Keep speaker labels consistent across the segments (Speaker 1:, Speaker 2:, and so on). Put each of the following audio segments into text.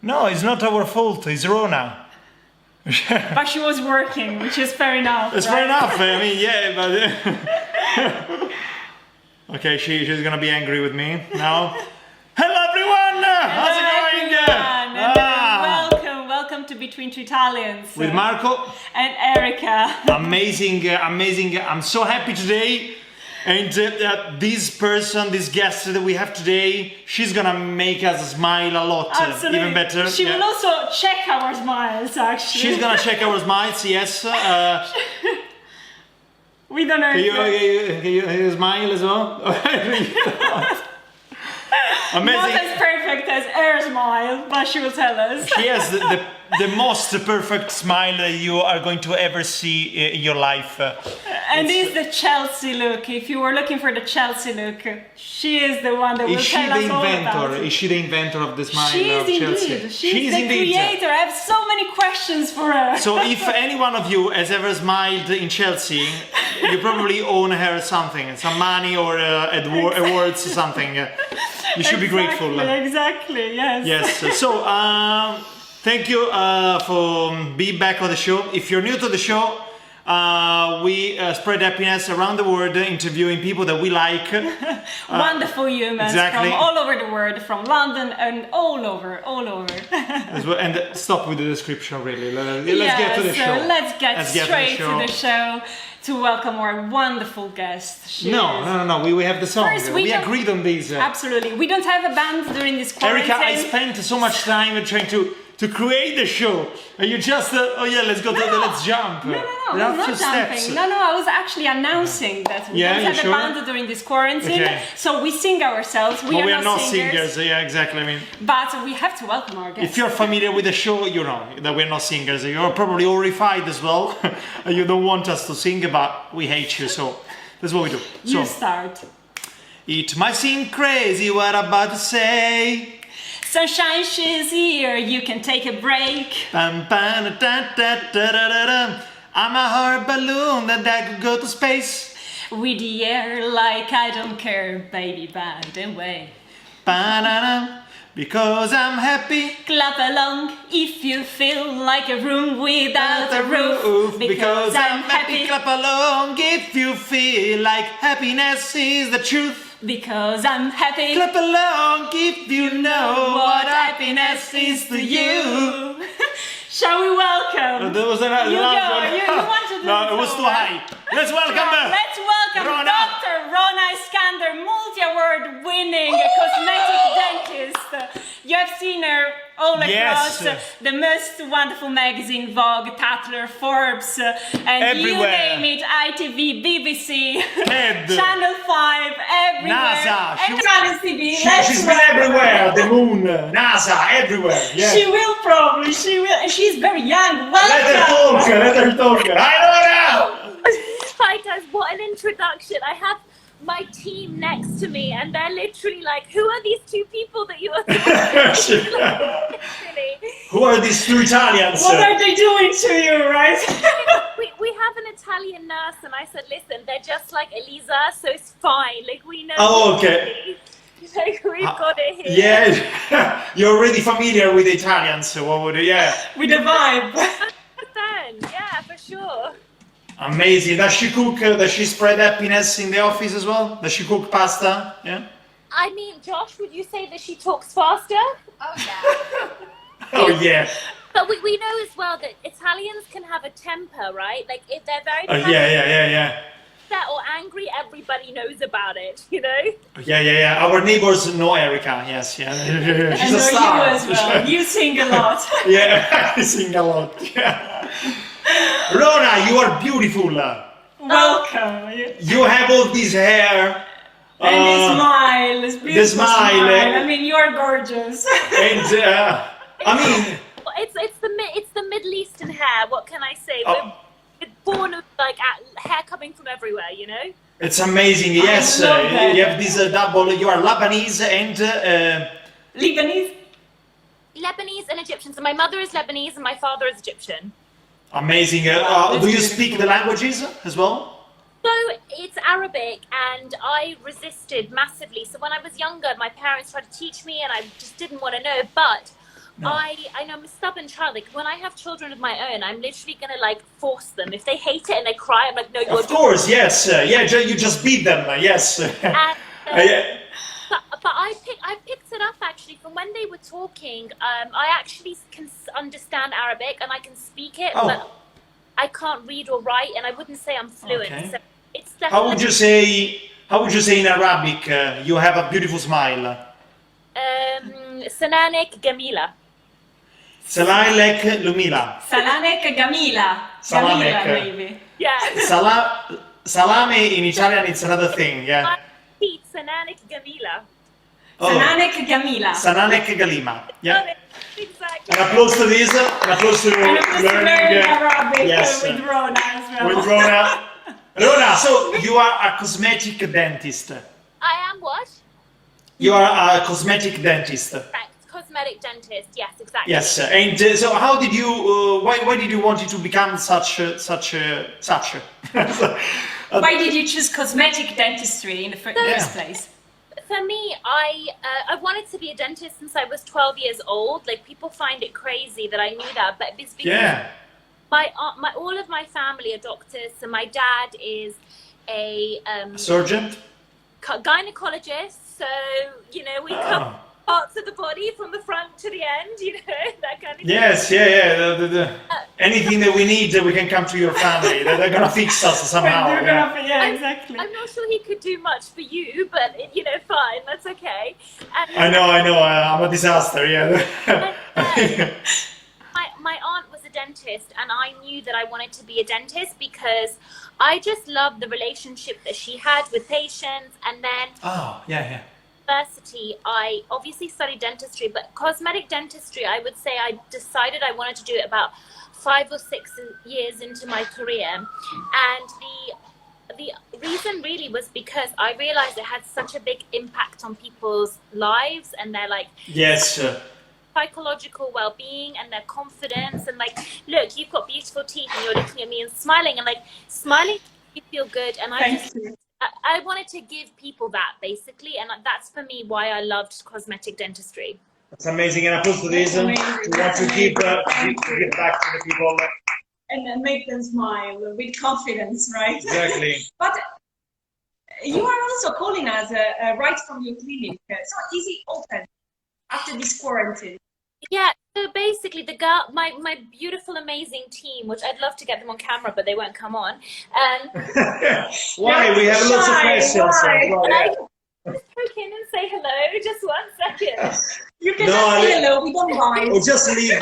Speaker 1: No, it's not our fault. It's Rhona.
Speaker 2: But she was working, which is fair enough.
Speaker 1: It's fair enough. I mean, yeah, but okay, she's gonna be angry with me now. Hello, everyone. How's it going?
Speaker 2: Welcome to Between Two Italians
Speaker 1: with Marco
Speaker 2: and Erica.
Speaker 1: Amazing. I'm so happy today. And this guest that we have today, she's gonna make us smile a lot.
Speaker 2: Absolutely.
Speaker 1: Even better.
Speaker 2: She will also check our smiles, actually.
Speaker 1: She's gonna check our smiles, yes.
Speaker 2: We don't know.
Speaker 1: Can you smile as well? Amazing.
Speaker 2: Not as perfect as her smile, but she will tell us.
Speaker 1: She has the most perfect smile that you are going to ever see in your life.
Speaker 2: And it's the Chelsea look. If you were looking for the Chelsea look, she is the one that will tell us all about it.
Speaker 1: Is she the inventor of the smile
Speaker 2: she
Speaker 1: of
Speaker 2: is
Speaker 1: Chelsea?
Speaker 2: Indeed. She's the creator. I have so many questions for her.
Speaker 1: So if any one of you has ever smiled in Chelsea, you probably own her something, some money or awards or something. You should be grateful.
Speaker 2: Exactly, yes.
Speaker 1: Yes, so thank you for being back on the show. If you're new to the show, we spread happiness around the world, interviewing people that we like.
Speaker 2: Wonderful humans
Speaker 1: exactly.
Speaker 2: from all over the world, from London and all over.
Speaker 1: As well, and stop with the description, really. Let's get to the show.
Speaker 2: Let's get straight to the show to welcome our wonderful guest.
Speaker 1: No. We have the song.
Speaker 2: First,
Speaker 1: we agreed on these.
Speaker 2: Absolutely. We don't have a band during this quarantine.
Speaker 1: Erica, I spent so much time trying to create the show, and you just let's go let's jump.
Speaker 2: No, I'm not jumping. No, I was actually announcing that we don't have a band during this quarantine, so we sing ourselves. We are not singers.
Speaker 1: Yeah, exactly. I mean,
Speaker 2: but we have to welcome our guests.
Speaker 1: If you're familiar with the show, you know that we're not singers. You're probably horrified as well. You don't want us to sing, but we hate you, so that's what we do.
Speaker 2: You start.
Speaker 1: It might seem crazy what I'm about to say.
Speaker 2: Sunshine, she's here, you can take a break.
Speaker 1: I'm a hard balloon that could go to space.
Speaker 2: With the air like I don't care, baby, by the way.
Speaker 1: Because I'm happy.
Speaker 2: Clap along if you feel like a room without a roof.
Speaker 1: Because I'm happy. Clap along if you feel like happiness is the truth.
Speaker 2: Because I'm happy.
Speaker 1: Clap along if you know what happiness is to you.
Speaker 2: Shall we welcome?
Speaker 1: That was another
Speaker 2: you want to do
Speaker 1: No, it was too high. Let's welcome
Speaker 2: Let's welcome Dr. Rhona Eskander, multi-award winning cosmetic dentist. You have seen her all across the most wonderful magazine, Vogue, Tatler, Forbes, and
Speaker 1: everywhere.
Speaker 2: You name it, ITV, BBC,
Speaker 1: Ted.
Speaker 2: Channel 5, everywhere.
Speaker 1: NASA.
Speaker 2: She's
Speaker 1: been everywhere. The moon, NASA, everywhere. Yeah.
Speaker 2: She will, and she's very young. Welcome.
Speaker 1: Let her talk. I don't know.
Speaker 3: Hi guys, what an introduction. I have my team next to me and they're literally like, who are these two people that you are literally.
Speaker 1: Who are these two Italians?
Speaker 2: What are they doing to you, right?
Speaker 3: we have an Italian nurse and I said, listen, they're just like Elisa, so it's fine. Like we know.
Speaker 1: Oh, okay.
Speaker 3: Like we've got it here.
Speaker 1: Yeah, you're already familiar with the Italians, so what would
Speaker 2: with the vibe.
Speaker 3: 100%, yeah, for sure.
Speaker 1: Amazing. Does she cook? Does she spread happiness in the office as well? Does she cook pasta? Yeah.
Speaker 3: I mean, Josh, would you say that she talks faster?
Speaker 4: Oh yeah.
Speaker 1: Oh yeah.
Speaker 3: But we know as well that Italians can have a temper, right? Like if they're very
Speaker 1: yeah.
Speaker 3: upset or angry, everybody knows about it, you know?
Speaker 1: Yeah. Our neighbors know Erica. Yes, yeah. She's
Speaker 2: and
Speaker 1: a star.
Speaker 2: You as well. You sing a lot.
Speaker 1: Yeah, I sing a lot. Yeah. Rhona, you are beautiful.
Speaker 2: Welcome.
Speaker 1: You have all this hair.
Speaker 2: And the smile, this beautiful smile. I mean, you're gorgeous.
Speaker 1: And I mean,
Speaker 3: it's the Middle Eastern hair. What can I say? We're born with like hair coming from everywhere, you know.
Speaker 1: It's amazing. Yes, you have this double. You are Lebanese and
Speaker 3: Lebanese and Egyptian. So my mother is Lebanese and my father is Egyptian.
Speaker 1: Amazing. Do you speak the languages as well?
Speaker 3: So it's Arabic and I resisted massively. So when I was younger, my parents tried to teach me and I just didn't want to know. But
Speaker 1: No.
Speaker 3: I know I'm a stubborn child. Like when I have children of my own, I'm literally gonna like force them. If they hate it and they cry, I'm like, no, you're.
Speaker 1: Of course, yes. Yeah, you just beat them. Yes.
Speaker 3: And,
Speaker 1: Yeah.
Speaker 3: but I picked it up actually from when they were talking. I actually can understand Arabic and I can speak it,
Speaker 1: Oh.
Speaker 3: but I can't read or write, and I wouldn't say I'm fluent.
Speaker 1: Okay.
Speaker 3: So it's definitely.
Speaker 1: How would you say in Arabic? You have a beautiful smile.
Speaker 3: Sananik Gamila.
Speaker 1: Salalek Lumila.
Speaker 2: Salanek Gamila.
Speaker 1: Salamek.
Speaker 2: Gamila, maybe.
Speaker 3: Yeah.
Speaker 1: Salami in Italian it's another thing. Yeah.
Speaker 3: Sananik Gamila.
Speaker 1: Oh.
Speaker 2: Salanek Gamila.
Speaker 1: Sananek Galima. Yeah.
Speaker 3: Exactly.
Speaker 1: An applause to this. An applause to
Speaker 2: And of course
Speaker 1: learning.
Speaker 2: Arabic
Speaker 1: Yes.
Speaker 2: with Rhona as well.
Speaker 1: With Rhona. Rhona, so you are a cosmetic dentist.
Speaker 3: I am what?
Speaker 1: You are a cosmetic dentist.
Speaker 3: Correct. Cosmetic dentist. Yes, exactly.
Speaker 1: Yes, and so how did you? Why did you want to become such?
Speaker 2: Why did you choose cosmetic dentistry in the first place?
Speaker 3: For me, I wanted to be a dentist since I was 12 years old. Like people find it crazy that I knew that, but it's because all of my family are doctors. So my dad is a
Speaker 1: surgeon,
Speaker 3: gynecologist. So you know we cover parts of the body from the front to the end. You know that kind of thing.
Speaker 1: Yes, anything that we need, we can come to your family. They're gonna fix us somehow.
Speaker 2: Yeah, exactly.
Speaker 3: I'm not sure he could do much for you, but you know, fine, that's okay. And,
Speaker 1: I know. I'm a disaster. Yeah.
Speaker 3: my aunt was a dentist, and I knew that I wanted to be a dentist because I just loved the relationship that she had with patients. And then university, I obviously studied dentistry, but cosmetic dentistry, I would say I decided I wanted to do it about 5 or 6 years into my career. And the reason really was because I realized it had such a big impact on people's lives and their like psychological well-being and their confidence. And like, look, you've got beautiful teeth and you're looking at me and smiling, and like smiling makes you feel good. And I wanted to give people that basically, and that's for me why I loved cosmetic dentistry.
Speaker 1: That's amazing, and applause to this. We want to give back to the people.
Speaker 2: And then make them smile with confidence, right?
Speaker 1: Exactly.
Speaker 2: But you are also calling us right from your clinic. So is it open after this quarantine?
Speaker 3: Yeah, so basically the girl, my beautiful, amazing team, which I'd love to get them on camera, but they won't come on.
Speaker 1: Why? We have lots of questions.
Speaker 3: Just poke in and say hello, just 1 second.
Speaker 2: You can just say hello, we don't mind.
Speaker 1: Or just leave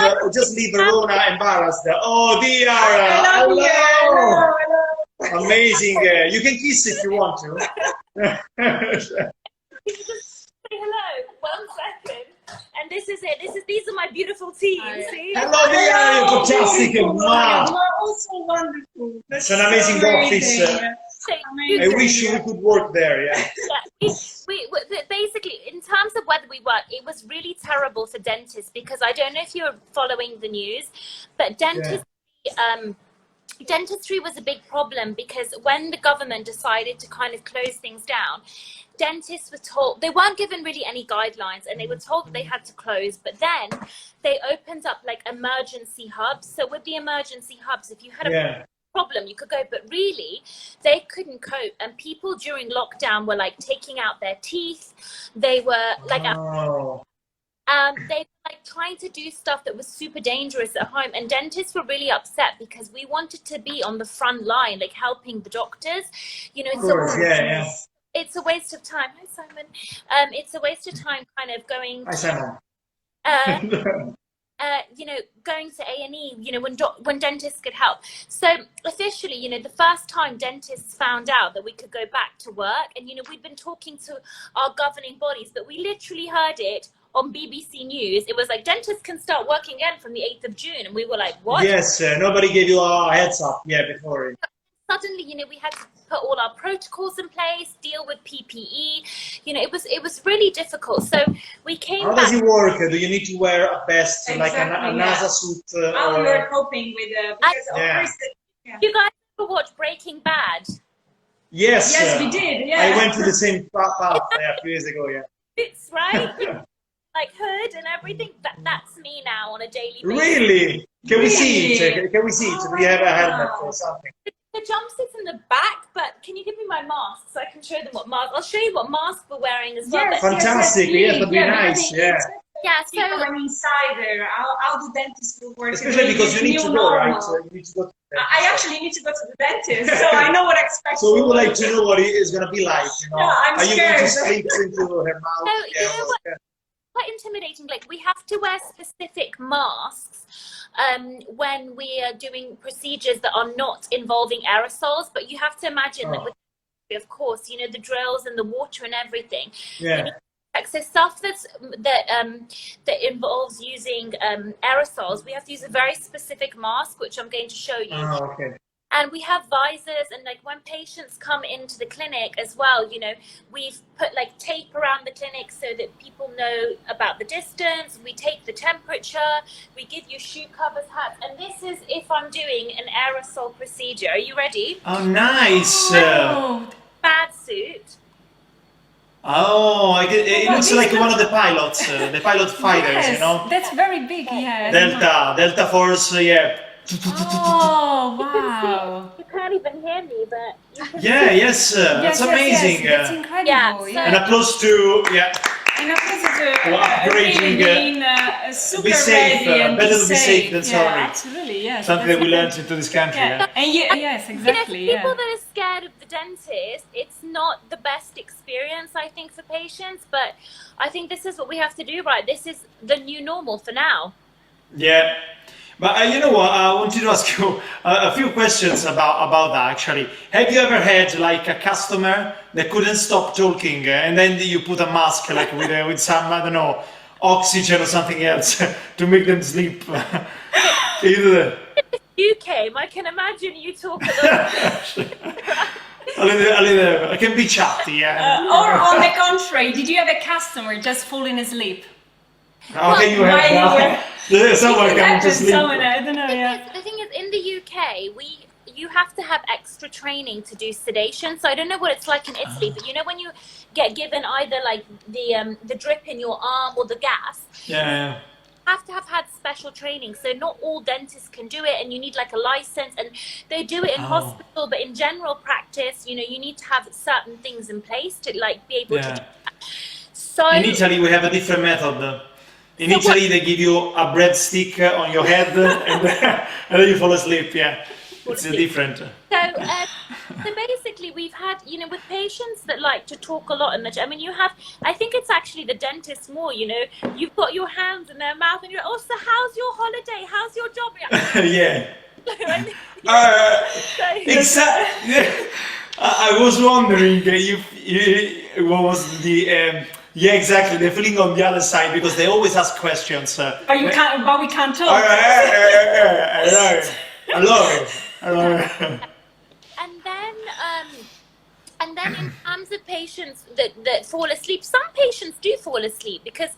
Speaker 1: Rhona embarrassed. Oh dear!
Speaker 2: I love
Speaker 1: hello.
Speaker 2: Hello.
Speaker 1: Amazing. You can kiss if you want to.
Speaker 3: Just say hello, 1 second. And this is it. These are my beautiful team. See?
Speaker 1: Hello dear, you're fantastic.
Speaker 2: You are also wonderful.
Speaker 1: It's an amazing office. I wish we could work there. Yeah.
Speaker 3: We basically, in terms of whether we work, it was really terrible for dentists because I don't know if you're following the news, but dentistry was a big problem because when the government decided to kind of close things down, dentists were told, they weren't given really any guidelines, and they were told that they had to close, but then they opened up like emergency hubs. So with the emergency hubs, if you had a problem, you could go, but really they couldn't cope, and people during lockdown were like taking out their teeth. They were like they were like trying to do stuff that was super dangerous at home, and dentists were really upset because we wanted to be on the front line, like helping the doctors, you know. It's a waste of time. Hi Simon. It's a waste of time kind of going
Speaker 1: Hi Simon.
Speaker 3: You know, going to A&E, you know, when dentists could help. So officially, you know, the first time dentists found out that we could go back to work, and, you know, we'd been talking to our governing bodies, but we literally heard it on BBC News. It was like, dentists can start working again from the 8th of June. And we were like, what?
Speaker 1: Yes, nobody gave you a heads up, before.
Speaker 3: Suddenly, you know, we had to put all our protocols in place, deal with PPE. You know, it was really difficult. So we came back.
Speaker 1: How does it work? Do you need to wear a vest, like a NASA suit?
Speaker 2: How we were coping with
Speaker 3: You guys ever watch Breaking Bad?
Speaker 1: Yes.
Speaker 2: Yes, we did. Yeah.
Speaker 1: I went to the same path a few years ago. Yeah.
Speaker 3: It's right. like hood and everything. That's me now on a daily basis.
Speaker 1: Really? Can we see it? Can we see it? Do we have a helmet or something?
Speaker 3: The jumpsuit's in the back, but can you give me my mask so I can show them what mask? I'll show you what mask we're wearing as well.
Speaker 4: Yes,
Speaker 3: but-
Speaker 1: Fantastic. Yes, that'd be nice. Yeah.
Speaker 3: Yeah, so
Speaker 4: I'm an insider. How the dentist will work.
Speaker 1: Especially because you need to go, right? So you need to go.
Speaker 4: I actually need to go to the dentist, so I know what I expect.
Speaker 1: So we would like to know what it is going to be like. You know,
Speaker 4: Yeah, I'm
Speaker 1: are you going to
Speaker 4: scared.
Speaker 1: sleep into her mouth?
Speaker 3: So, you know what? Quite intimidating. Like we have to wear specific masks when we are doing procedures that are not involving aerosols. But you have to imagine that with, of course, you know, the drills and the water and everything.
Speaker 1: Yeah.
Speaker 3: So stuff that involves using aerosols, we have to use a very specific mask, which I'm going to show you.
Speaker 1: Oh, okay.
Speaker 3: And we have visors, and like when patients come into the clinic as well, you know, we've put like tape around the clinic so that people know about the distance. We take the temperature, we give you shoe covers, hats, and this is if I'm doing an aerosol procedure. Are you ready?
Speaker 1: Oh, nice.
Speaker 3: Bad suit.
Speaker 1: Oh, it looks like one of the pilots, the pilot fighters, you know?
Speaker 2: That's very big, yeah.
Speaker 1: Delta Force, yeah.
Speaker 2: Oh, wow.
Speaker 3: You can't even hear me, but you can
Speaker 1: Yeah, yes, that's amazing.
Speaker 2: Yes, that's incredible.
Speaker 3: Yeah,
Speaker 1: And applause to,
Speaker 2: And of course, it's
Speaker 1: upgrading,
Speaker 2: really being super
Speaker 1: be safe,
Speaker 2: ready and
Speaker 1: better to be safe than
Speaker 2: yeah,
Speaker 1: sorry.
Speaker 2: Absolutely, yes.
Speaker 1: Something that we
Speaker 2: that's
Speaker 1: learned into this country.
Speaker 2: Yeah. And yes, exactly.
Speaker 3: You know, people that are scared of the dentist, it's not the best experience, I think, for patients. But I think this is what we have to do, right? This is the new normal for now.
Speaker 1: Yeah. But you know what? I wanted to ask you a few questions about that. Actually, have you ever had like a customer that couldn't stop talking, and then you put a mask like with some, I don't know, oxygen or something else to make them sleep? Either.
Speaker 3: You came, I can imagine you talk a little.
Speaker 1: a little, I can be chatty, yeah.
Speaker 2: Or on the contrary, did you have a customer just falling asleep?
Speaker 1: How can you have that? Someone coming to sleep.
Speaker 2: Someone, I don't know, yeah.
Speaker 3: The thing is, in the UK, you have to have extra training to do sedation. So I don't know what it's like in Italy, but you know when you get given either like the drip in your arm or the gas.
Speaker 1: Yeah.
Speaker 3: Have to have had special training, so not all dentists can do it, and you need like a license, and they do it in hospital, but in general practice, you know, you need to have certain things in place to like be able to do that. So
Speaker 1: in Italy we have a different method. In Italy they give you a breadstick on your head and then you fall asleep, yeah. It's different.
Speaker 3: So basically we've had, you know, with patients that like to talk a lot, and I mean you have, I think it's actually the dentist more, you know, you've got your hands in their mouth and you're, oh, so how's your holiday? How's your job?
Speaker 1: Yeah. Exactly. I was wondering what was the yeah, exactly. The feeling on the other side, because they always ask questions.
Speaker 2: But we can't talk.
Speaker 1: Hello.
Speaker 3: And then in terms of patients that fall asleep, some patients do fall asleep because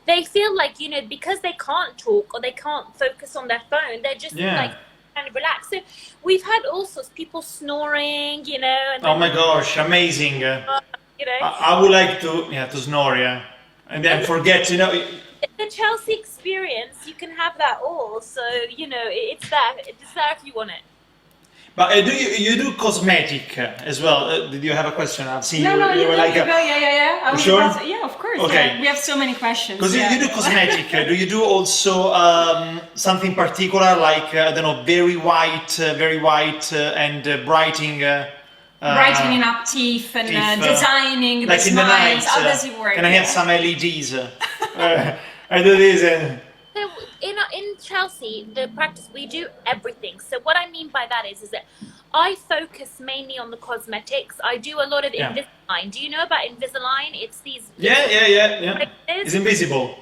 Speaker 3: they feel like, you know, because they can't talk or they can't focus on their phone, they're just like kind of relaxed. So we've had all sorts of people snoring, you know. And
Speaker 1: oh my gosh, amazing.
Speaker 3: You know,
Speaker 1: I would like to snore, yeah, and then forget, you know.
Speaker 3: The Chelsea experience, you can have that all. So you know, it's there if you want it.
Speaker 1: But do you do cosmetic as well? Did you have a question? I've seen
Speaker 2: No,
Speaker 1: you were like,
Speaker 2: yeah. I was
Speaker 1: sure?
Speaker 2: yeah, of course.
Speaker 1: Okay.
Speaker 2: Yeah. We have so many questions.
Speaker 1: Because you do cosmetic. Do you do also something particular, like I don't know, very white and brightening?
Speaker 2: Brightening up teeth and designing
Speaker 1: like
Speaker 2: the
Speaker 1: in the
Speaker 2: smiles.
Speaker 1: night.
Speaker 2: How does it work?
Speaker 1: Can I have some LEDs? I do this.
Speaker 3: So in Chelsea, the practice, we do everything. So what I mean by that is that I focus mainly on the cosmetics. I do a lot of Invisalign. Do you know about Invisalign? It's these.
Speaker 1: Yeah. It's invisible.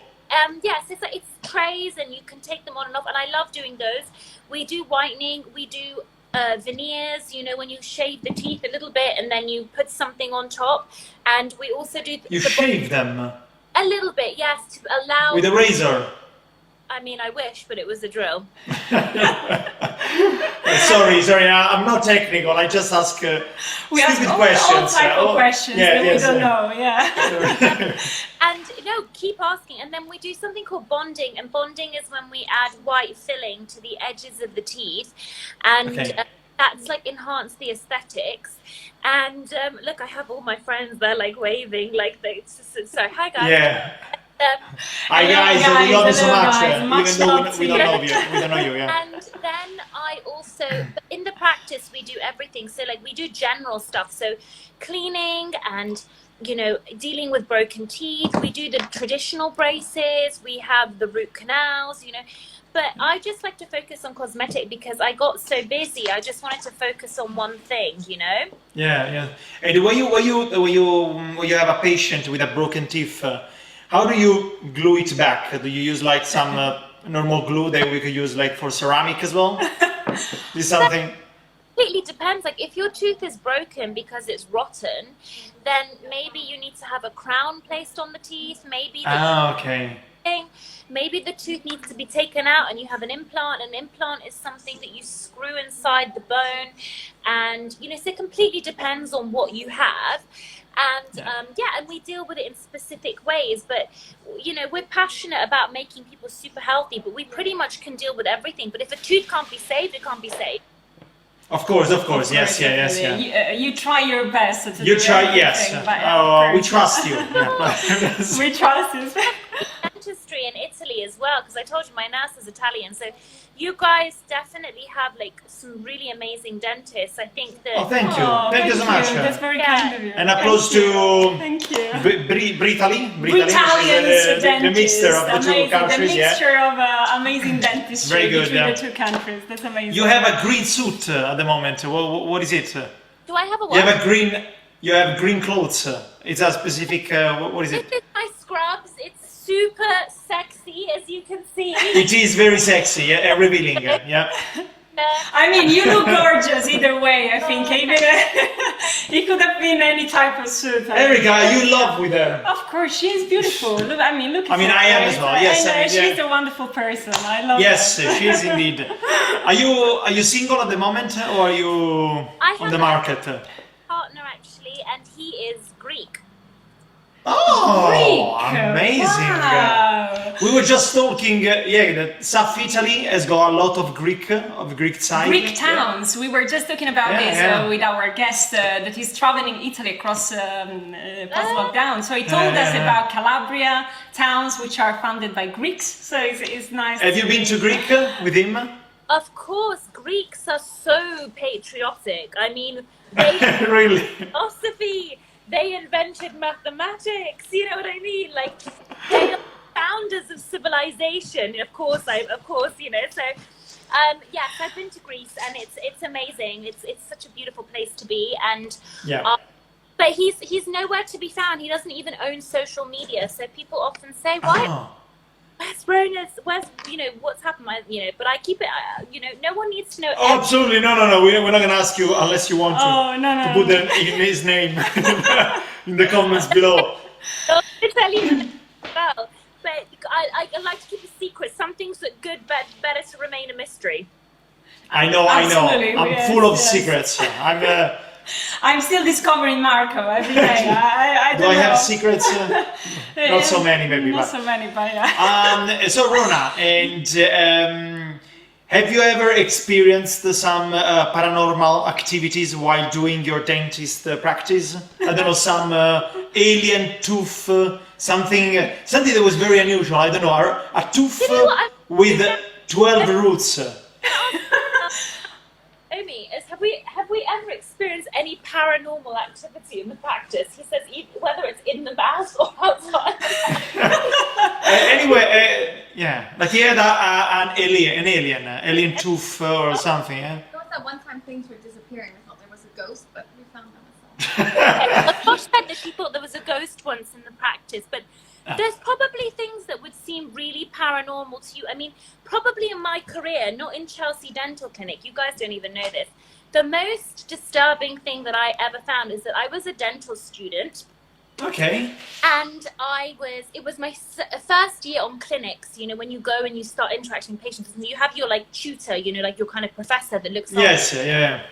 Speaker 3: Yes, it's trays, and you can take them on and off, and I love doing those. We do whitening. We do veneers, you know, when you shave the teeth a little bit and then you put something on top. And we also do...
Speaker 1: You shave them?
Speaker 3: A little bit, yes, to allow...
Speaker 1: With a razor?
Speaker 3: I mean, I wish, but it was a drill.
Speaker 1: Sorry, I'm not technical. I just ask
Speaker 2: We ask
Speaker 1: stupid
Speaker 2: all
Speaker 1: questions.
Speaker 2: type of questions that we don't know.
Speaker 3: And keep asking. And then we do something called bonding. And bonding is when we add white filling to the edges of the teeth. And that's like enhance the aesthetics. And look, I have all my friends there like waving, like so hi guys.
Speaker 1: Yeah. Hi guys, we love you so much, even though we don't know you. We don't know you, yeah.
Speaker 3: And then I also, in the practice, we do everything. So like we do general stuff. So cleaning and, you know, dealing with broken teeth. We do the traditional braces. We have the root canals, you know. But I just like to focus on cosmetic because I got so busy. I just wanted to focus on one thing, you know.
Speaker 1: Yeah. And when you have a patient with a broken teeth, how do you glue it back? Do you use like some normal glue that we could use like for ceramic as well? Is something?
Speaker 3: Completely depends. Like if your tooth is broken because it's rotten, then maybe you need to have a crown placed on the teeth. Maybe maybe the tooth needs to be taken out and you have an implant. An implant is something that you screw inside the bone, and you know, so it completely depends on what you have. And and we deal with it in specific ways, but you know, we're passionate about making people super healthy, but we pretty much can deal with everything. But if a tooth can't be saved, it can't be saved.
Speaker 1: Of course, yes.
Speaker 2: You try your best to
Speaker 1: you
Speaker 2: do
Speaker 1: try,
Speaker 2: everything,
Speaker 1: yes.
Speaker 2: but,
Speaker 1: We trust you.
Speaker 2: We trust you.
Speaker 3: Dentistry in Italy as well, because I told you my nurse is Italian, so you guys definitely have like some really amazing dentists. I think that.
Speaker 1: Oh, thank you so much.
Speaker 2: That's very kind of you.
Speaker 1: And applause to
Speaker 2: thank you.
Speaker 1: Britalians,
Speaker 2: the
Speaker 1: mixture of the two countries.
Speaker 2: The mixture of amazing dentistry between the two countries. That's amazing.
Speaker 1: You have a green suit at the moment. What is it?
Speaker 3: Do I have a what?
Speaker 1: You have green clothes. It's a specific. What is it?
Speaker 3: This is my scrubs. It's super sexy, as you can see.
Speaker 1: It is very sexy, revealing. Yeah.
Speaker 2: I mean, you look gorgeous either way. I think even it could have been any type of suit.
Speaker 1: Erika, you love with her.
Speaker 2: Of course, she's beautiful. Look at her.
Speaker 1: I am as well. Yes,
Speaker 2: she's a wonderful person. I love her.
Speaker 1: Yes, she is indeed. Are you single at the moment, or are you on the market?
Speaker 3: Partner actually, and he is Greek.
Speaker 1: Oh,
Speaker 2: Greek.
Speaker 1: amazing!
Speaker 2: Wow.
Speaker 1: We were just talking. That South Italy has got a lot of Greek side.
Speaker 2: Greek towns. We were just talking about this with our guest that is traveling Italy across post lockdown. So he told us about Calabria towns which are founded by Greeks. So it's nice.
Speaker 1: Have you been to Greek with him?
Speaker 3: Of course, Greeks are so patriotic. I mean, they
Speaker 1: really
Speaker 3: philosophy. They invented mathematics. You know what I mean? Like they are founders of civilization. Of course, you know. So, yes, I've been to Greece, and it's amazing. It's such a beautiful place to be, and but he's nowhere to be found. He doesn't even own social media. So people often say, "Why? Where's Rhona's? Where's what's happened?" But I keep it. No one needs to know.
Speaker 1: Oh, absolutely, no. We're not gonna ask you unless you want to put his name in the comments below.
Speaker 3: I'll tell you well, but I like to keep a secret. Some things look good, but better to remain a mystery.
Speaker 1: I know. I'm full of secrets.
Speaker 2: I'm still discovering Marco every day. I
Speaker 1: Do I have secrets? Not so many, maybe.
Speaker 2: Not so many, but yeah.
Speaker 1: So Rhona, and have you ever experienced some paranormal activities while doing your dentist practice? I don't know, some alien tooth, something that was very unusual. I don't know, a tooth with 12 roots.
Speaker 3: Omi, have we ever experienced any paranormal activity in the practice? He says whether it's in the mouth or outside.
Speaker 1: Like he had an alien tooth or something. Yeah.
Speaker 5: There was that one time things were disappearing. We thought there was a ghost, but we found them as well.
Speaker 3: Okay. Josh said that she thought there was a ghost once in the practice, but there's probably things that would seem really paranormal to you. I mean, probably in my career, not in Chelsea Dental Clinic, you guys don't even know this. The most disturbing thing that I ever found is that I was a dental student,
Speaker 1: Okay.
Speaker 3: And it was my first year on clinics, you know, when you go and you start interacting with patients, and you have your like tutor, you know, like your kind of professor that looks
Speaker 1: Yes, yeah.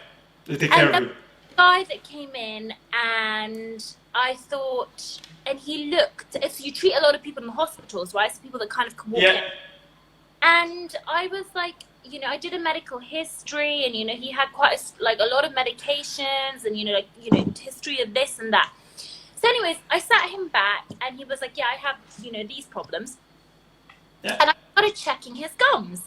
Speaker 1: They take care of you.
Speaker 3: Guy that came in, and I thought, and he looked, so you treat a lot of people in the hospitals, right? So people that kind of can walk in. And I was like, you know, I did a medical history, and, you know, he had quite a lot of medications, and, you know, history of this and that. So anyways, I sat him back, and he was like, yeah, I have, you know, these problems. Yeah. And I started checking his gums.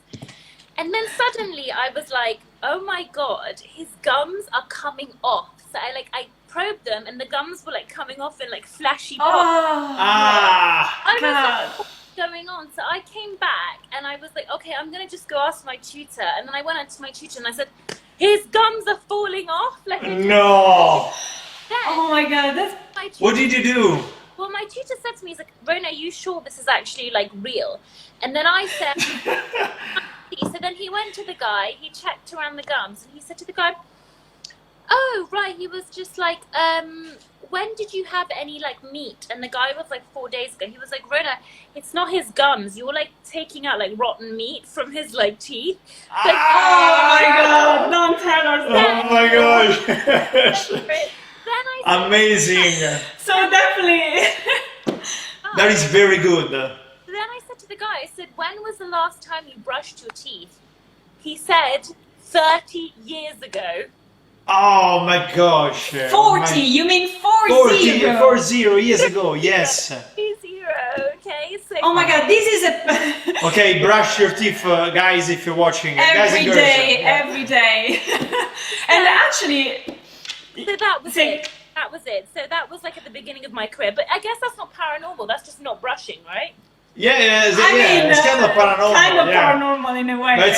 Speaker 3: And then suddenly I was like, oh my God, his gums are coming off. So I probed them, and the gums were like coming off in like flashy pops. I was like, what's going on? So I came back, and I was like, okay, I'm going to just go ask my tutor. And then I went on to my tutor, and I said, his gums are falling off. Like,
Speaker 1: no.
Speaker 3: Then,
Speaker 2: oh my God, that's...
Speaker 1: What did you do?
Speaker 3: Well, my tutor said to me, he's like, Rhona, are you sure this is actually like real? And then I said, so then he went to the guy, he checked around the gums, and he said to the guy, oh, right, he was just like, when did you have any like meat? And the guy was like 4 days ago. He was like, Rhona, it's not his gums. You're like taking out like rotten meat from his like teeth. Like,
Speaker 2: oh my God, don't tell us that.
Speaker 1: Oh my gosh.
Speaker 3: Then I said,
Speaker 1: amazing.
Speaker 2: So definitely.
Speaker 1: That is very good.
Speaker 3: Then I said to the guy, I said, when was the last time you brushed your teeth? He said, 30 years ago.
Speaker 1: Oh my gosh.
Speaker 2: 40, you mean 40?
Speaker 1: 40 years ago, yes.
Speaker 3: 40, okay. So
Speaker 2: oh my God, this is a...
Speaker 1: Okay, brush your teeth, guys, if you're watching.
Speaker 2: Every day, every day. And actually...
Speaker 3: So that was it. That was it. So that was like at the beginning of my career. But I guess that's not paranormal. That's just not brushing, right?
Speaker 1: Yeah, it's kind of paranormal.
Speaker 2: Kind of paranormal in a way.
Speaker 1: But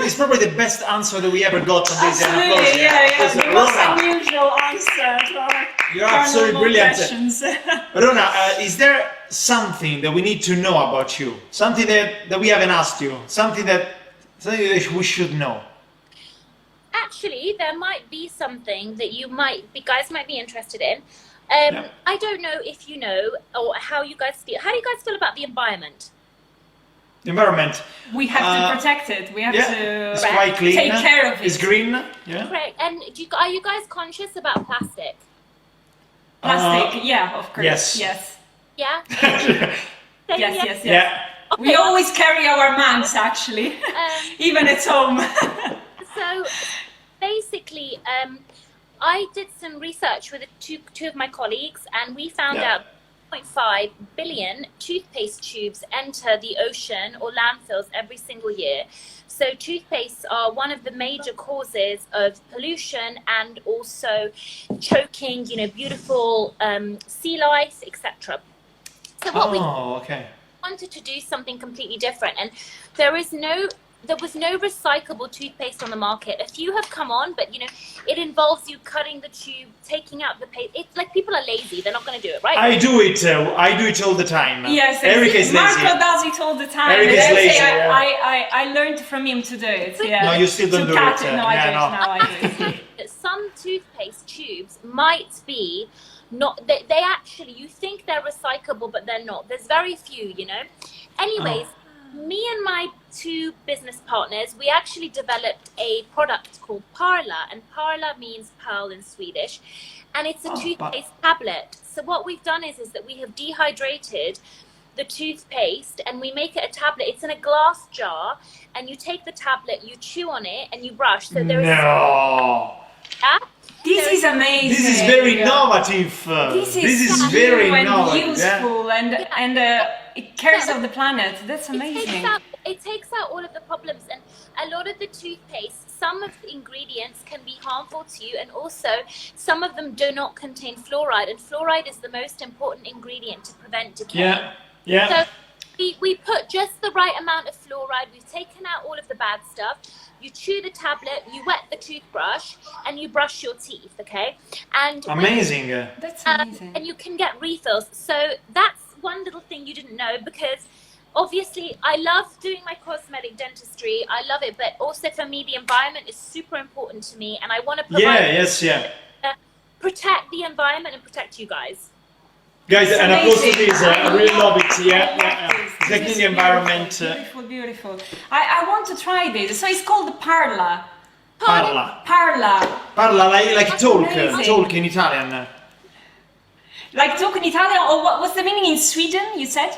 Speaker 1: it's probably the best answer that we ever got on this.
Speaker 2: Absolutely, yeah. The most unusual answer to our
Speaker 1: You're absolutely brilliant.
Speaker 2: questions.
Speaker 1: Rhona, is there something that we need to know about you? Something that we haven't asked you? Something that we should know?
Speaker 3: Actually, there might be something that you guys might be interested in. I don't know if you know or how you guys feel. How do you guys feel about the environment?
Speaker 1: The environment.
Speaker 2: We have to protect it. We have to
Speaker 1: it's quite clean.
Speaker 2: Take care of it.
Speaker 1: It's green. Yeah.
Speaker 3: Correct. And are you guys conscious about plastic?
Speaker 2: Plastic, yeah, of course.
Speaker 1: Yes.
Speaker 3: Yeah?
Speaker 2: Yes.
Speaker 1: Yeah.
Speaker 3: Okay.
Speaker 2: We always carry our mugs, actually, even at home.
Speaker 3: So basically, I did some research with two of my colleagues, and we found out 0.5 billion toothpaste tubes enter the ocean or landfills every single year. So toothpastes are one of the major causes of pollution and also choking, you know, beautiful sea life, etc. So what we wanted to do something completely different, and there was no recyclable toothpaste on the market. A few have come on, but you know, it involves you cutting the tube, taking out the paste. It's like people are lazy; they're not going to do it, right?
Speaker 1: I do it all the time.
Speaker 2: Yes,
Speaker 1: Eric is
Speaker 2: Marco
Speaker 1: lazy.
Speaker 2: does it all the time.
Speaker 1: Eric is lazy.
Speaker 2: I learned from him to do it. Yeah.
Speaker 1: No, you still don't do it.
Speaker 2: No, I do it now. I do it.
Speaker 3: Some toothpaste tubes might be not. They actually, you think they're recyclable, but they're not. There's very few, you know. Anyways. Me and my two business partners, we actually developed a product called Parla, and Parla means pearl in Swedish, and it's a toothpaste tablet. So what we've done is that we have dehydrated the toothpaste and we make it a tablet. It's in a glass jar, and you take the tablet, you chew on it, and you brush. So there is
Speaker 2: This is amazing.
Speaker 1: This is very innovative. This is very innovative.
Speaker 2: Useful and it cares of the planet. That's amazing.
Speaker 3: It takes out all of the problems, and a lot of the toothpaste, some of the ingredients can be harmful to you, and also some of them do not contain fluoride, and fluoride is the most important ingredient to prevent decay. So we put just the right amount of fluoride. We've taken out all of the bad stuff. You chew the tablet, you wet the toothbrush, and you brush your teeth, okay? And
Speaker 1: amazing.
Speaker 2: That's amazing.
Speaker 3: And you can get refills. So that's one little thing you didn't know, because obviously I love doing my cosmetic dentistry. I love it, but also for me, the environment is super important to me, and I want to provide protect the environment and protect you guys.
Speaker 1: Guys,
Speaker 2: It's
Speaker 1: an applause to
Speaker 2: amazing.
Speaker 1: this. I really love it. Yeah,
Speaker 2: I
Speaker 1: yeah.
Speaker 2: love this.
Speaker 1: Exactly
Speaker 2: This
Speaker 1: the
Speaker 2: is
Speaker 1: environment.
Speaker 2: Beautiful, beautiful. I want to try this. So it's called the Parla.
Speaker 1: Parla.
Speaker 2: Parla.
Speaker 1: Parla like talk,
Speaker 2: amazing.
Speaker 1: talk in Italian.
Speaker 2: Like talk in Italian, or what's the meaning in Sweden, you said?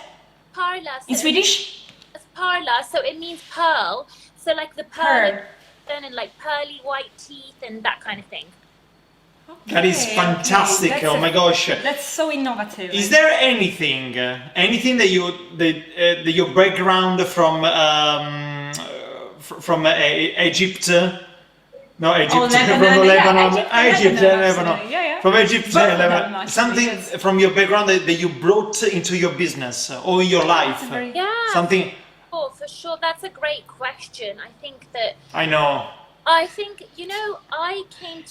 Speaker 3: Parla.
Speaker 2: In Swedish?
Speaker 3: It's parla, so it means pearl. So like the
Speaker 2: Pearl.
Speaker 3: pearl and like pearly white teeth and that kind of thing.
Speaker 1: That is
Speaker 2: Okay,
Speaker 1: fantastic.
Speaker 2: okay.
Speaker 1: Oh my gosh.
Speaker 2: That's so innovative.
Speaker 1: Is there anything that your background from Egypt? No, Egypt.
Speaker 2: Oh, Lebanon.
Speaker 1: From
Speaker 2: Yeah,
Speaker 1: Lebanon.
Speaker 2: Egypt,
Speaker 1: Lebanon.
Speaker 2: absolutely. Yeah.
Speaker 1: From Egypt,
Speaker 2: Both of them,
Speaker 1: Lebanon.
Speaker 2: actually,
Speaker 1: Something
Speaker 2: yes.
Speaker 1: from your background that you brought into your business or in your life.
Speaker 2: very-
Speaker 3: Yeah.
Speaker 1: Something.
Speaker 3: Oh, for sure. That's a great question. I think
Speaker 1: I know.
Speaker 3: I came to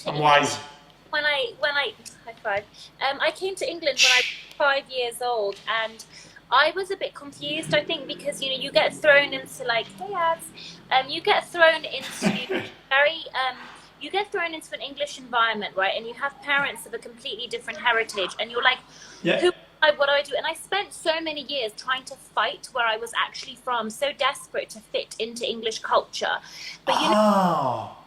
Speaker 1: I'm
Speaker 3: England
Speaker 1: wise.
Speaker 3: when I high five. I came to England when I was 5 years old, and I was a bit confused. I think because you get thrown into like you get thrown into you get thrown into an English environment, right? And you have parents of a completely different heritage, and you're like,
Speaker 1: Yeah.
Speaker 3: what do I do? And I spent so many years trying to fight where I was actually from, so desperate to fit into English culture. But
Speaker 1: Oh.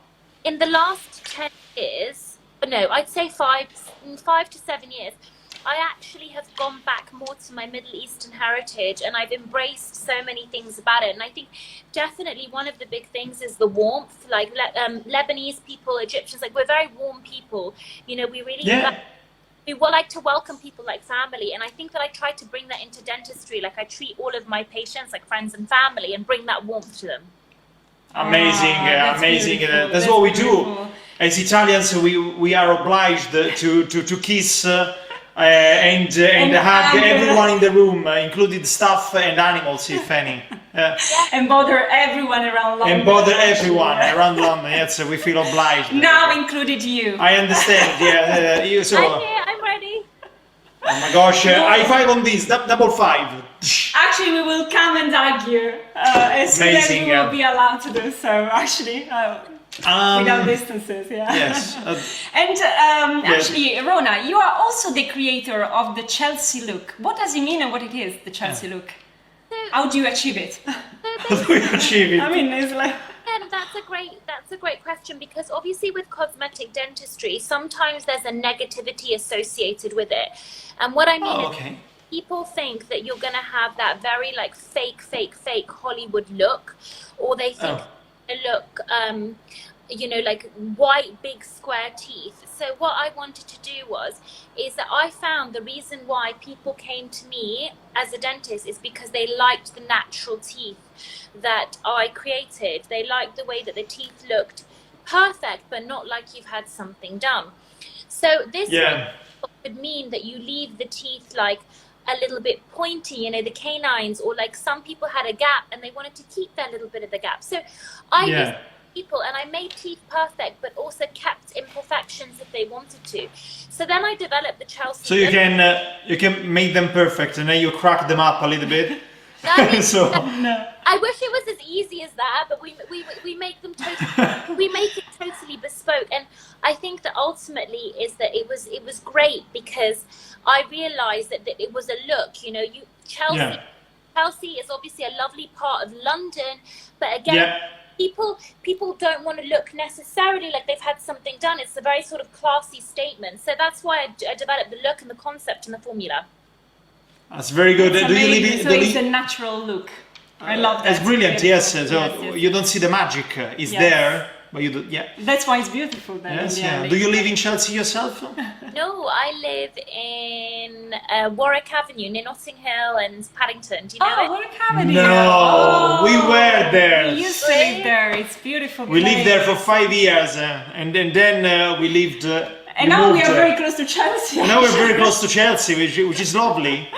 Speaker 3: in the last 10 years, no, I'd say 5 to 7 years, I actually have gone back more to my Middle Eastern heritage, and I've embraced so many things about it. And I think definitely one of the big things is the warmth. Like Lebanese people, Egyptians, like we're very warm people. We really we like to welcome people like family. And I think that I try to bring that into dentistry. Like I treat all of my patients like friends and family and bring that warmth to them.
Speaker 1: Amazing,
Speaker 2: that's
Speaker 1: amazing.
Speaker 2: beautiful.
Speaker 1: That's what we
Speaker 2: beautiful.
Speaker 1: do. As Italians, we are obliged to kiss and hug everyone in the room, including staff and animals, if any.
Speaker 2: And bother everyone around London.
Speaker 1: And bother everyone around London. Yes, we feel obliged.
Speaker 2: Now included you.
Speaker 1: I understand. Yeah, you so.
Speaker 3: I'm here, I'm ready.
Speaker 1: Oh my gosh! High five on this. Double five.
Speaker 2: Actually, we will come and hug you as soon as
Speaker 1: Amazing,
Speaker 2: we will be allowed to do so. Actually, without distances, yeah.
Speaker 1: Yes.
Speaker 2: And actually, Rhona, you are also the creator of the Chelsea look. What does it mean and what it is, the Chelsea look? How do you achieve it?
Speaker 1: How do we achieve it?
Speaker 2: I mean, it's like...
Speaker 3: And that's a great question, because obviously with cosmetic dentistry, sometimes there's a negativity associated with it. And what I mean is people think that you're going to have that very like fake Hollywood look, or they think they look like white big square teeth. So what I wanted to do is that I found the reason why people came to me as a dentist is because they liked the natural teeth that I created. They liked the way that the teeth looked perfect, but not like you've had something done. So this would mean that you leave the teeth like a little bit pointy, the canines, or like some people had a gap and they wanted to keep that little bit of the gap. So I used people and I made teeth perfect, but also kept imperfections if they wanted to. So then I developed the Chelsea.
Speaker 1: So you can make them perfect and then you crack them up a little bit.
Speaker 3: I wish it was as easy as that, but we make them we make it totally bespoke. And I think that ultimately is that it was great because I realized that it was a look. Chelsea is obviously a lovely part of London, but again, people don't want to look necessarily like they've had something done. It's a very sort of classy statement. So that's why I developed the look and the concept and the formula.
Speaker 1: That's very good.
Speaker 2: Do you leave it? So it's a natural look. I love that.
Speaker 1: It's brilliant. Yes. So
Speaker 2: yes.
Speaker 1: You don't see the magic. It's there, but you do. Yeah.
Speaker 2: That's why it's beautiful. Then.
Speaker 1: Yes. Yeah. Do you live in Chelsea yourself?
Speaker 3: No, I live in Warwick Avenue near Notting Hill and Paddington. Do you know it?
Speaker 2: Warwick Avenue.
Speaker 1: No, we were there.
Speaker 2: We used to live there. It's beautiful.
Speaker 1: We lived there for 5 years, and then we lived.
Speaker 2: And now we are very close to Chelsea.
Speaker 1: Now we're very close to Chelsea, which is lovely.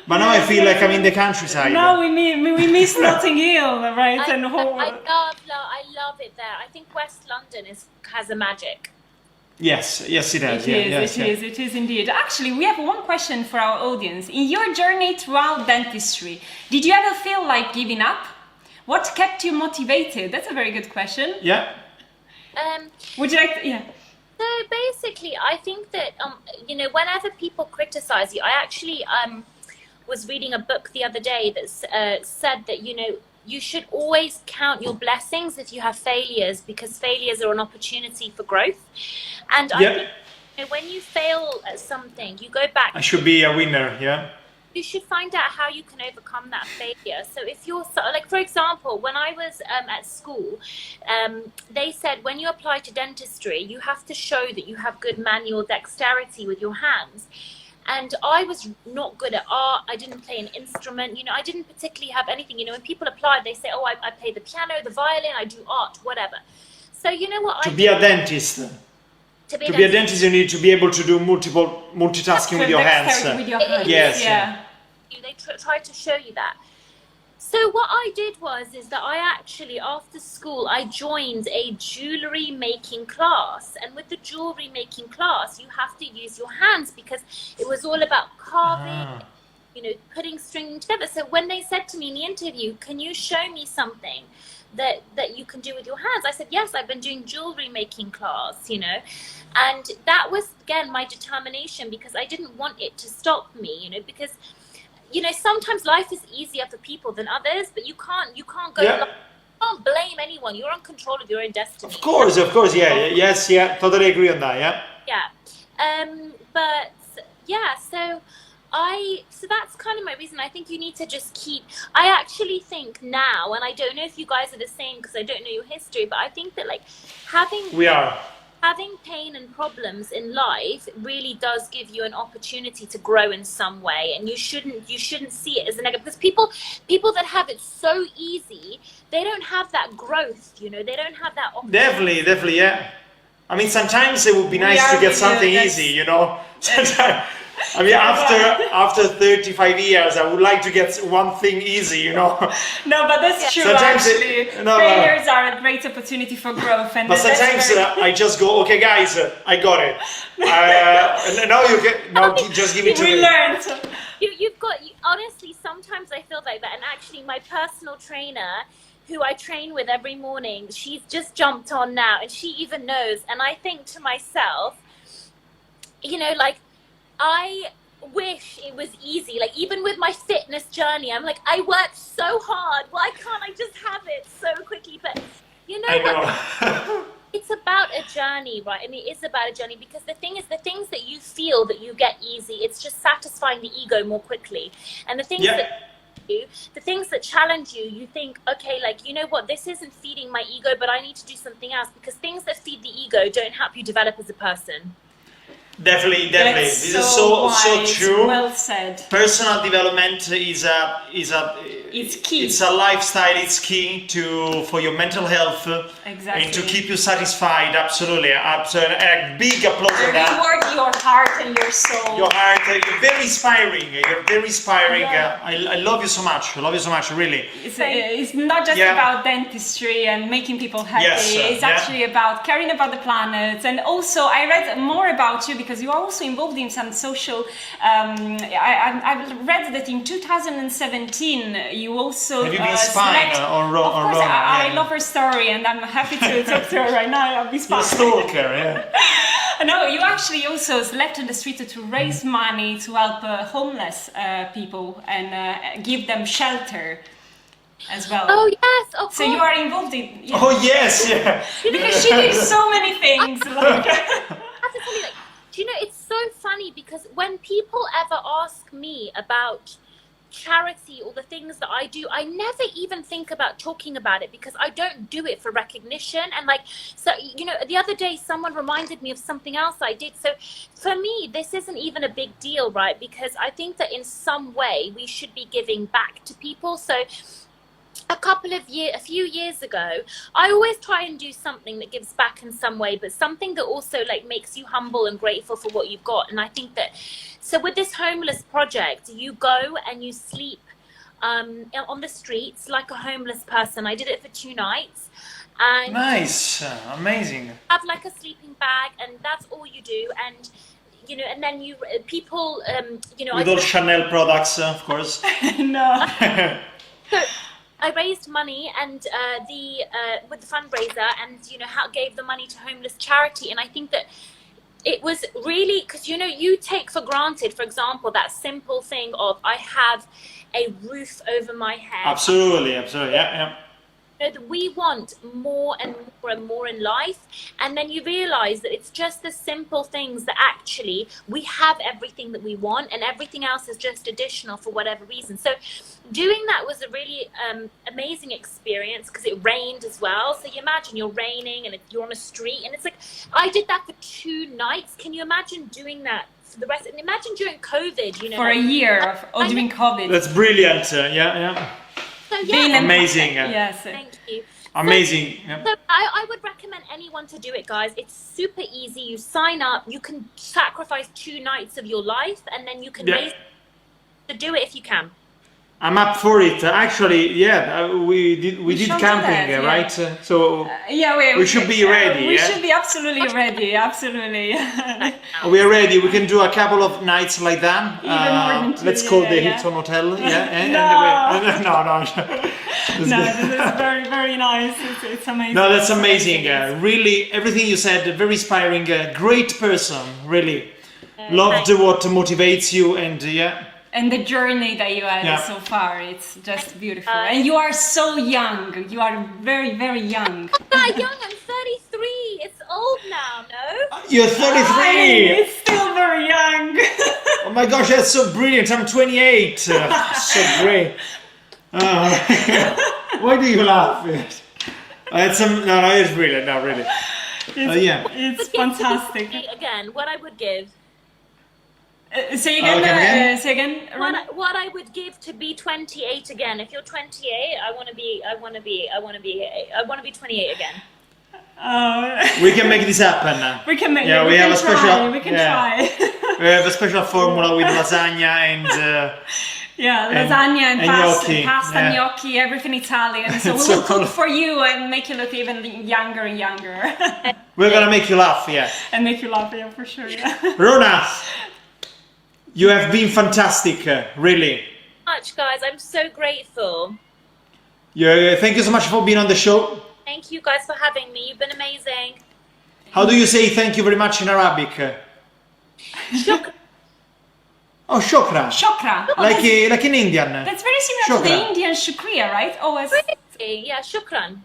Speaker 1: But now I feel like I'm in the countryside.
Speaker 2: Now we miss Notting Hill, right?
Speaker 3: I love it there. I think West London has a magic.
Speaker 1: Yes, it has.
Speaker 2: It is indeed. Actually, we have one question for our audience. In your journey throughout dentistry, did you ever feel like giving up? What kept you motivated? That's a very good question.
Speaker 1: Yeah.
Speaker 2: Would you like to,
Speaker 3: So basically, I think that you know, whenever people criticize you, I actually was reading a book the other day that said that, you know, you should always count your blessings if you have failures, because failures are an opportunity for growth. And I think, you know, when you fail at something, you go back.
Speaker 1: I should be a winner. Yeah.
Speaker 3: You should find out how you can overcome that failure. So if you're, like, for example, when I was at school, they said when you apply to dentistry, you have to show that you have good manual dexterity with your hands. And I was not good at art. I didn't play an instrument. You know, I didn't particularly have anything. You know, when people apply, they say, oh, I play the piano, the violin, I do art, whatever. So you know what?
Speaker 1: To be a dentist. To be a dentist, you need to be able to do multitasking with your hands.
Speaker 2: With your hands.
Speaker 1: Yes.
Speaker 3: Yeah. They try to show you that. So what I did is that I actually, after school, I joined a jewelry making class. And with the jewelry making class, you have to use your hands, because it was all about carving, you know, putting string together. So when they said to me in the interview, can you show me something that you can do with your hands? I said, yes, I've been doing jewelry making class, you know. And that was, again, my determination, because I didn't want it to stop me, you know, because, you know, sometimes life is easier for people than others, but you can't go, you can't blame anyone. You're in control of your own destiny.
Speaker 1: Of course, yeah, yes, yeah, totally agree on that, yeah.
Speaker 3: Yeah, but yeah, so that's kind of my reason. I think you need to just keep, I actually think now, and I don't know if you guys are the same because I don't know your history, but I think that, like, having pain and problems in life really does give you an opportunity to grow in some way, and you shouldn't see it as a negative, because people that have it so easy, they don't have that growth, you know, they don't have that opportunity.
Speaker 1: Definitely, yeah. I mean, sometimes it would be nice to get something easy, you know. Sometimes, I mean, after 35 years, I would like to get one thing easy, you know.
Speaker 2: No, but that's true.
Speaker 1: Sometimes
Speaker 2: actually, failures are a great opportunity for growth. And
Speaker 1: but sometimes I just go, okay, guys, I got it. And now just give it to me.
Speaker 2: We learned.
Speaker 3: Honestly, sometimes I feel like that. And actually, my personal trainer, who I train with every morning, she's just jumped on now, and she even knows. And I think to myself, you know, like, I wish it was easy. Like, even with my fitness journey, I'm like, I worked so hard. Why can't I just have it so quickly? But you know what? It's about a journey, right? I mean, it's about a journey, because the thing is, the things that you feel that you get easy, it's just satisfying the ego more quickly. And the things the things that challenge you, you think, okay, like, you know what, this isn't feeding my ego, but I need to do something else, because things that feed the ego don't help you develop as a person.
Speaker 1: Definitely.
Speaker 2: That's
Speaker 1: This is so true.
Speaker 2: Well said.
Speaker 1: Personal development is
Speaker 2: It's key.
Speaker 1: It's a lifestyle. It's key for your mental health.
Speaker 2: Exactly.
Speaker 1: And to keep you satisfied. Absolutely. A big applause on that.
Speaker 2: Reward your heart and your soul.
Speaker 1: Your heart. You're very inspiring. You're very inspiring.
Speaker 2: Yeah.
Speaker 1: I love you so much. I love you so much. Really.
Speaker 2: It's not just about dentistry and making people happy.
Speaker 1: Yes,
Speaker 2: it's actually about caring about the planet. And also, I read more about you, because you are also involved in some social. I've read that in 2017 you also.
Speaker 1: Have you been spying on Rhona?
Speaker 2: Of course, I love her story, and I'm happy to talk to her right now. I'll be spying.
Speaker 1: Stalker, yeah.
Speaker 2: No, you actually also slept on the street to raise money to help homeless people and give them shelter as well.
Speaker 3: Oh yes, of course.
Speaker 2: So you are involved in. Yeah.
Speaker 1: Oh yes, yeah.
Speaker 2: Because she did so many things. Like.
Speaker 3: I have to tell you, like, do you know, it's so funny, because when people ever ask me about charity or the things that I do, I never even think about talking about it, because I don't do it for recognition. And like, so, you know, the other day someone reminded me of something else I did. So for me, this isn't even a big deal, right? Because I think that in some way we should be giving back to people. So a few years ago, I always try and do something that gives back in some way, but something that also, like, makes you humble and grateful for what you've got. And I think that, so with this homeless project, you go and you sleep on the streets like a homeless person. I did it for 2 nights. And
Speaker 1: nice, amazing.
Speaker 3: Have like a sleeping bag, and that's all you do. And you know, and then people, you know,
Speaker 1: with all Chanel products, of course.
Speaker 2: No.
Speaker 3: I raised money and with the fundraiser, and gave the money to homeless charity. And I think that it was really because you take for granted, for example, that simple thing of I have a roof over my head.
Speaker 1: Absolutely, yeah.
Speaker 3: That we want more and more and more in life, and then you realize that it's just the simple things that actually we have everything that we want, and everything else is just additional for whatever reason. So doing that was a really amazing experience because it rained as well. So you imagine you're raining and you're on a street, and it's like I did that for 2 nights. Can you imagine doing that for the rest? And imagine during COVID,
Speaker 2: for a year of doing COVID.
Speaker 1: That's brilliant. Yeah.
Speaker 3: So, yeah.
Speaker 1: Amazing.
Speaker 2: Yes.
Speaker 3: Thank you.
Speaker 1: Amazing.
Speaker 3: So I would recommend anyone to do it, guys. It's super easy. You sign up. You can sacrifice 2 nights of your life, and then you can raise to do it if you can.
Speaker 1: I'm up for it. Actually, we did camping, right? So we should be ready.
Speaker 2: We should be absolutely ready. Absolutely.
Speaker 1: We are ready. We can do a couple of nights like that.
Speaker 2: Even more than 2,
Speaker 1: let's call the Hilton Hotel. Yeah. No,
Speaker 2: this is very, very nice. It's amazing.
Speaker 1: No, that's amazing. Really, everything you said, very inspiring. Great person. Really, loved what motivates you, and
Speaker 2: And the journey that you had so far, it's just beautiful. And you are so young. You are very, very young.
Speaker 3: I'm not young. I'm 33. It's old now, no?
Speaker 1: You're 33.
Speaker 2: It's still very young.
Speaker 1: Oh my gosh, that's so brilliant. I'm 28. So great. Why do you laugh? No, it's brilliant. No, really.
Speaker 2: It's fantastic.
Speaker 3: Again, what I would give.
Speaker 2: Say again. Say again.
Speaker 3: What I would give to be 28 again. If you're 28, I want to be 28 again.
Speaker 1: We can make this happen.
Speaker 2: We can make.
Speaker 1: Yeah, we have a special.
Speaker 2: We can try.
Speaker 1: We have a special formula with lasagna and.
Speaker 2: Lasagna and pasta,
Speaker 1: gnocchi,
Speaker 2: gnocchi, everything Italian. So we will cook for you and make you look even younger and younger.
Speaker 1: We're gonna make you laugh,
Speaker 2: And make you laugh, for sure.
Speaker 1: Rhona, you have been fantastic, really.
Speaker 3: Much, guys. I'm so grateful.
Speaker 1: Thank you so much for being on the show.
Speaker 3: Thank you guys for having me. You've been amazing.
Speaker 1: How do you say thank you very much in Arabic?
Speaker 3: Shukran.
Speaker 1: Oh, shukran.
Speaker 2: Shukran.
Speaker 1: Like in Indian.
Speaker 2: That's very similar to the Indian shukriya, right?
Speaker 3: Really? Yeah, shukran.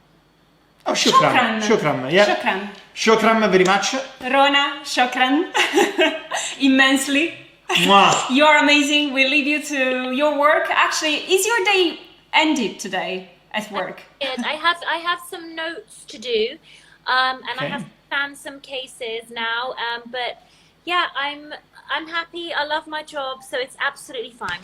Speaker 1: Oh, shukran. Shukran, yeah.
Speaker 2: Shukran.
Speaker 1: Shukran very much.
Speaker 2: Rhona, shukran. Immensely. You are amazing. We leave you to your work. Actually, is your day ended today at work?
Speaker 3: I have some notes to do, and I have to plan some cases now. But yeah, I'm happy. I love my job, so it's absolutely fine.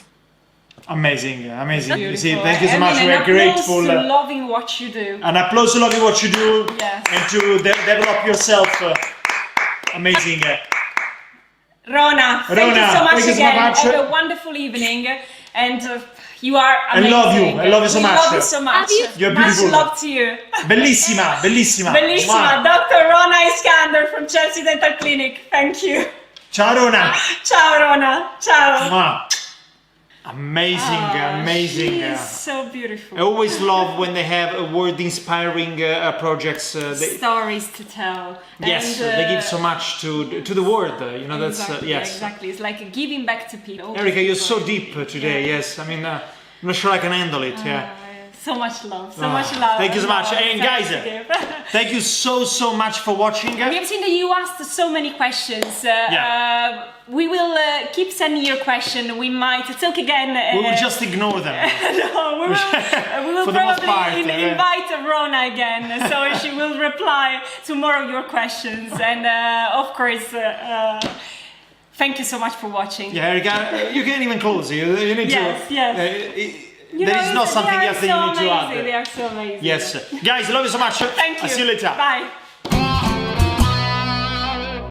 Speaker 1: Amazing.
Speaker 2: Beautiful.
Speaker 1: You see, thank you so much. We are grateful.
Speaker 2: To loving what you do.
Speaker 1: An applause to loving what you do.
Speaker 2: Yes.
Speaker 1: And to develop yourself. Amazing.
Speaker 2: Rhona, thank you so much again. Have a wonderful evening, and you are amazing.
Speaker 1: I love you so much.
Speaker 2: I love you so much.
Speaker 1: You're beautiful.
Speaker 2: Much love to you.
Speaker 1: Bellissima.
Speaker 2: Bellissima. Dr. Rhona Eskander from Chelsea Dental Clinic. Thank you.
Speaker 1: Ciao, Rhona.
Speaker 2: Ciao, Rhona. Ciao.
Speaker 1: Amazing.
Speaker 2: She's so beautiful.
Speaker 1: I always love when they have word-inspiring projects.
Speaker 2: Stories to tell.
Speaker 1: Yes,
Speaker 2: and,
Speaker 1: they give so much to the world. That's
Speaker 2: exactly. It's like giving back to people.
Speaker 1: Erica, you're so deep today. Yes, I mean, I'm not sure I can handle it.
Speaker 2: So much love. So much love.
Speaker 1: Thank you so much. And guys, thank you so much for watching.
Speaker 2: We have seen that you asked so many questions. We will keep sending your question. We might talk again.
Speaker 1: We will just ignore them.
Speaker 2: No, we will probably invite Rhona again, so she will reply to more of your questions. And of course, thank you so much for watching.
Speaker 1: Yeah, Erica, you can even close. You need to.
Speaker 2: Yes.
Speaker 1: There is not something else that you need to add.
Speaker 2: They are so amazing.
Speaker 1: Yes. Guys, love you so much.
Speaker 2: Thank you.
Speaker 1: I'll see you later.
Speaker 2: Bye.